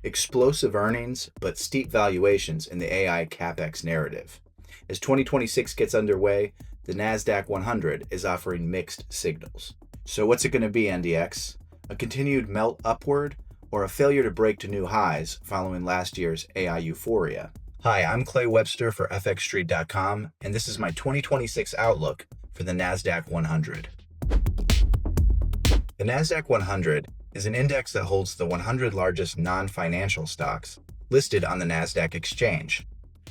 Explosive earnings, but steep valuations in the AI Capex narrative. As 2026 gets underway, the NASDAQ 100 is offering mixed signals. So what's it going to be, NDX? A continued melt upward, or a failure to break to new highs following last year's AI euphoria? Hi, I'm Clay Webster for FXStreet.com, and this is my 2026 outlook for the NASDAQ 100. The NASDAQ 100 is an index that holds the 100 largest non-financial stocks listed on the NASDAQ exchange.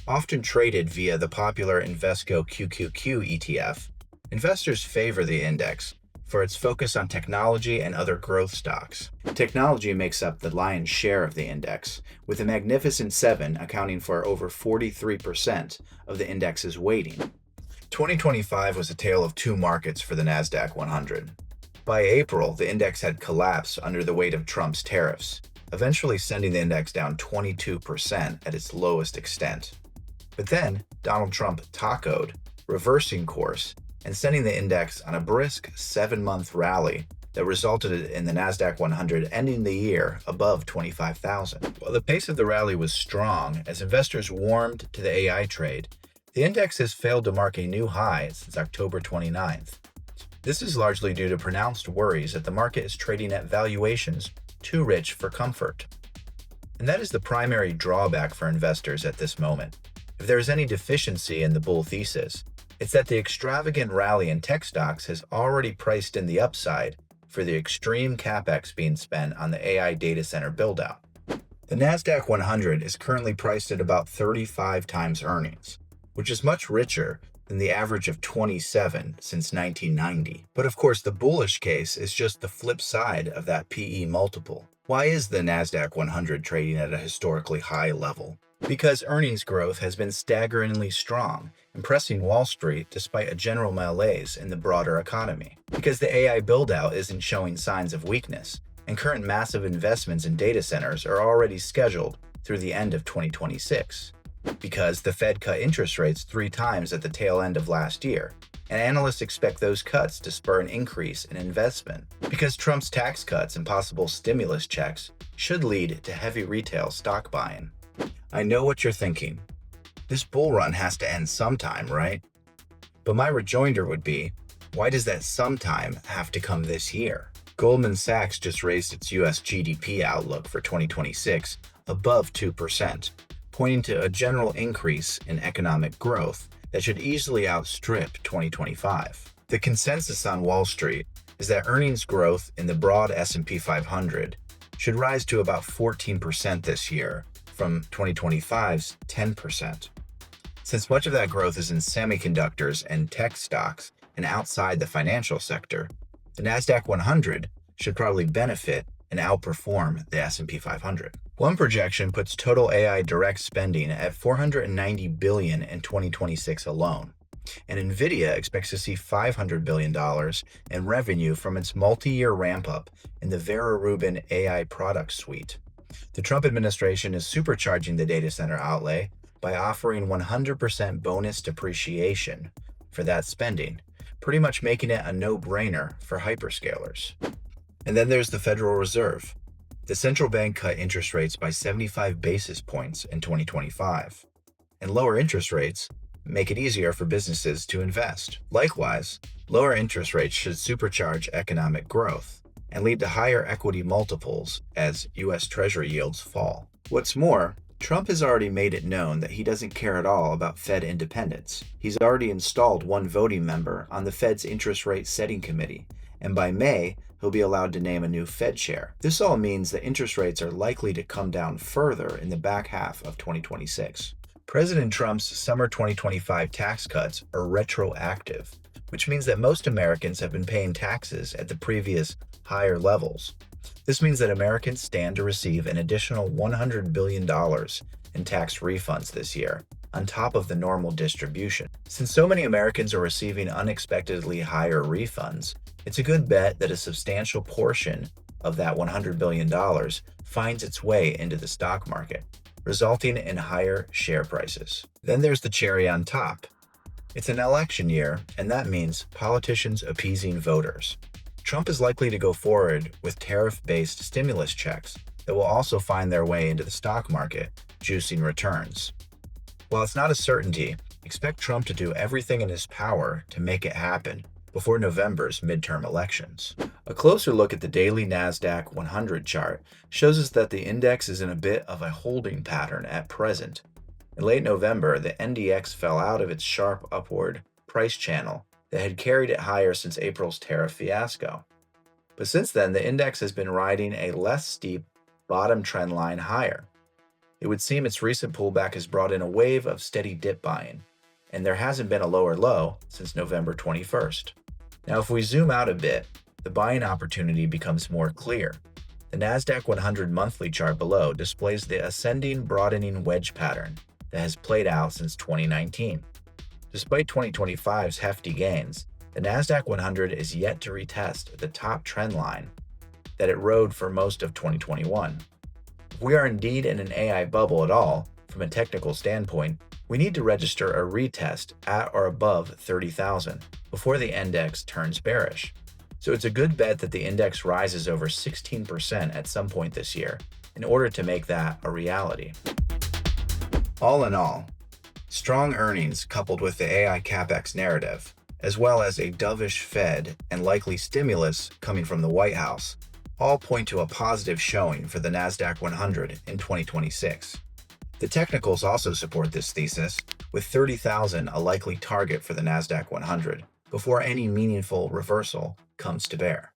Often traded via the popular Invesco QQQ ETF, investors favor the index for its focus on technology and other growth stocks. Technology makes up the lion's share of the index, with the Magnificent Seven accounting for over 43% of the index's weighting. 2025 was a tale of two markets for the NASDAQ 100. By April, the index had collapsed under the weight of Trump's tariffs, eventually sending the index down 22% at its lowest extent. But then, Donald Trump tacoed, reversing course, and sending the index on a brisk 7-month rally that resulted in the NASDAQ 100 ending the year above 25,000. While the pace of the rally was strong as investors warmed to the AI trade, the index has failed to mark a new high since October 29th. This is largely due to pronounced worries that the market is trading at valuations too rich for comfort. And that is the primary drawback for investors at this moment. If there is any deficiency in the bull thesis, it's that the extravagant rally in tech stocks has already priced in the upside for the extreme capex being spent on the AI data center buildout. The NASDAQ 100 is currently priced at about 35 times earnings, which is much richer than the average of 27 since 1990. But of course, the bullish case is just the flip side of that PE multiple. Why is the NASDAQ 100 trading at a historically high level? Because earnings growth has been staggeringly strong, impressing Wall Street despite a general malaise in the broader economy. Because the AI buildout isn't showing signs of weakness, and current massive investments in data centers are already scheduled through the end of 2026. Because the Fed cut interest rates 3 times at the tail end of last year, and analysts expect those cuts to spur an increase in investment. Because Trump's tax cuts and possible stimulus checks should lead to heavy retail stock buying. I know what you're thinking. This bull run has to end sometime, right? But my rejoinder would be, why does that sometime have to come this year? Goldman Sachs just raised its US GDP outlook for 2026 above 2%. Pointing to a general increase in economic growth that should easily outstrip 2025. The consensus on Wall Street is that earnings growth in the broad S&P 500 should rise to about 14% this year from 2025's 10%. Since much of that growth is in semiconductors and tech stocks and outside the financial sector, the NASDAQ 100 should probably benefit and outperform the S&P 500. One projection puts total AI direct spending at $490 billion in 2026 alone, and NVIDIA expects to see $500 billion in revenue from its multi-year ramp-up in the Vera Rubin AI product suite. The Trump administration is supercharging the data center outlay by offering 100% bonus depreciation for that spending, pretty much making it a no-brainer for hyperscalers. And then there's the Federal Reserve. The central bank cut interest rates by 75 basis points in 2025, and lower interest rates make it easier for businesses to invest. Likewise, lower interest rates should supercharge economic growth and lead to higher equity multiples as U.S. Treasury yields fall. What's more, Trump has already made it known that he doesn't care at all about Fed independence. He's already installed one voting member on the Fed's interest rate setting committee, and by May, he'll be allowed to name a new Fed chair. This all means that interest rates are likely to come down further in the back half of 2026. President Trump's summer 2025 tax cuts are retroactive, which means that most Americans have been paying taxes at the previous higher levels. This means that Americans stand to receive an additional $100 billion in tax refunds this year, on top of the normal distribution. Since so many Americans are receiving unexpectedly higher refunds, it's a good bet that a substantial portion of that $100 billion finds its way into the stock market, resulting in higher share prices. Then there's the cherry on top. It's an election year, and that means politicians appeasing voters. Trump is likely to go forward with tariff-based stimulus checks that will also find their way into the stock market, juicing returns. While it's not a certainty, expect Trump to do everything in his power to make it happen before November's midterm elections. A closer look at the daily NASDAQ 100 chart shows us that the index is in a bit of a holding pattern at present. In late November, the NDX fell out of its sharp upward price channel that had carried it higher since April's tariff fiasco. But since then, the index has been riding a less steep bottom trend line higher. It would seem its recent pullback has brought in a wave of steady dip buying, and there hasn't been a lower low since November 21st. Now, if we zoom out a bit, the buying opportunity becomes more clear. The NASDAQ 100 monthly chart below displays the ascending broadening wedge pattern that has played out since 2019. Despite 2025's hefty gains, the NASDAQ 100 is yet to retest the top trend line that it rode for most of 2021. If we are indeed in an AI bubble at all, from a technical standpoint, we need to register a retest at or above 30,000 before the index turns bearish. So it's a good bet that the index rises over 16% at some point this year in order to make that a reality. All in all, strong earnings coupled with the AI Capex narrative, as well as a dovish Fed and likely stimulus coming from the White House, all point to a positive showing for the NASDAQ 100 in 2026. The technicals also support this thesis, with 30,000 a likely target for the NASDAQ 100 before any meaningful reversal comes to bear.